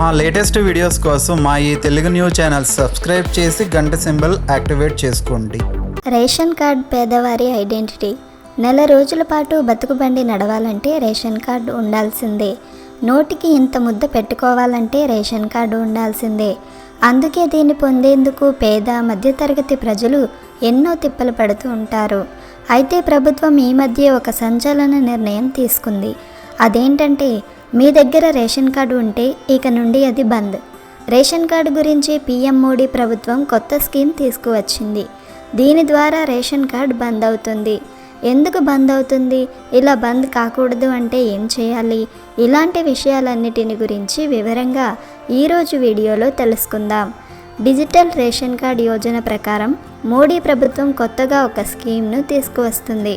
మా latest videos కోసం మా ఈ తెలుగు న్యూస్ ఛానల్ సబ్స్క్రైబ్ చేసి గంట సింబల్ యాక్టివేట్ చేసుకోండి. రేషన్ కార్డ్ పేదవారి ఐడెంటిటీ. నెల రోజుల పాటు బతుకుబండి నడవాలంటే రేషన్ కార్డు ఉండాల్సిందే. నోటికి ఇంత ముద్ద పెట్టుకోవాలంటే రేషన్ కార్డు ఉండాల్సిందే. అందుకే దీన్ని పొందేందుకు పేద మధ్యతరగతి ప్రజలు ఎన్నో తిప్పలు పడుతూ ఉంటారు. అయితే ప్రభుత్వం ఈ మధ్య ఒక సంచలన నిర్ణయం తీసుకుంది. అదేంటంటే మీ దగ్గర రేషన్ కార్డు ఉంటే ఇక నుండి అది బంద్. రేషన్ కార్డు గురించి పీఎం మోడీ ప్రభుత్వం కొత్త స్కీమ్ తీసుకువచ్చింది. దీని ద్వారా రేషన్ కార్డు బంద్ అవుతుంది. ఎందుకు బంద్ అవుతుంది? ఇలా బంద్ కాకూడదు అంటే ఏం చేయాలి? ఇలాంటి విషయాలన్నిటిని గురించి వివరంగా ఈరోజు వీడియోలో తెలుసుకుందాం. డిజిటల్ రేషన్ కార్డ్ యోజన ప్రకారం మోడీ ప్రభుత్వం కొత్తగా ఒక స్కీమ్ను తీసుకువస్తుంది.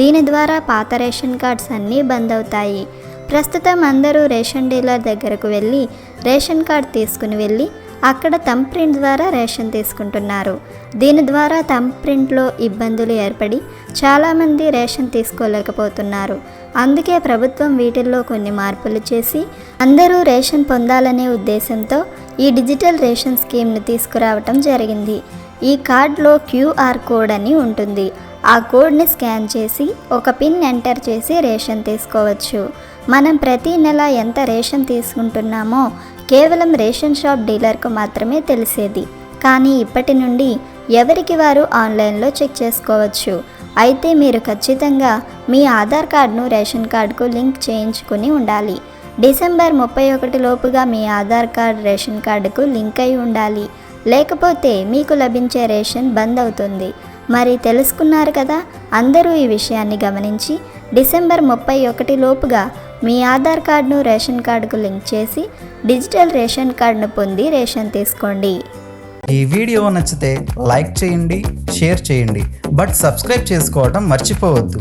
దీని ద్వారా పాత రేషన్ కార్డ్స్ అన్నీ బంద్ అవుతాయి. ప్రస్తుతం అందరూ రేషన్ డీలర్ దగ్గరకు వెళ్ళి రేషన్ కార్డ్ తీసుకుని వెళ్ళి అక్కడ థంబ్ ప్రింట్ ద్వారా రేషన్ తీసుకుంటున్నారు. దీని ద్వారా థంబ్ ప్రింట్లో ఇబ్బందులు ఏర్పడి చాలామంది రేషన్ తీసుకోలేకపోతున్నారు. అందుకే ప్రభుత్వం వీటిల్లో కొన్ని మార్పులు చేసి అందరూ రేషన్ పొందాలనే ఉద్దేశంతో ఈ డిజిటల్ రేషన్ స్కీమ్ను తీసుకురావటం జరిగింది. ఈ కార్డులో QR కోడ్ అని ఉంటుంది. ఆ కోడ్ని స్కాన్ చేసి ఒక పిన్ ఎంటర్ చేసి రేషన్ తీసుకోవచ్చు. మనం ప్రతి నెల ఎంత రేషన్ తీసుకుంటున్నామో కేవలం రేషన్ షాప్ డీలర్కు మాత్రమే తెలిసేది. కానీ ఇప్పటి నుండి ఎవరికి వారు ఆన్లైన్లో చెక్ చేసుకోవచ్చు. అయితే మీరు ఖచ్చితంగా మీ ఆధార్ కార్డును రేషన్ కార్డుకు లింక్ చేయించుకుని ఉండాలి. డిసెంబర్ 31 లోపుగా మీ ఆధార్ కార్డు రేషన్ కార్డుకు లింక్ అయి ఉండాలి. లేకపోతే మీకు లభించే రేషన్ బంద్ అవుతుంది. మరి తెలుసుకున్నారు కదా? అందరూ ఈ విషయాన్ని గమనించి డిసెంబర్ 31 లోపుగా మీ ఆధార్ కార్డును రేషన్ కార్డుకు లింక్ చేసి డిజిటల్ రేషన్ కార్డును పొంది రేషన్ తీసుకోండి. ఈ వీడియో నచ్చితే లైక్ చేయండి, షేర్ చేయండి, బట్ సబ్స్క్రైబ్ చేసుకోవడం మర్చిపోవద్దు.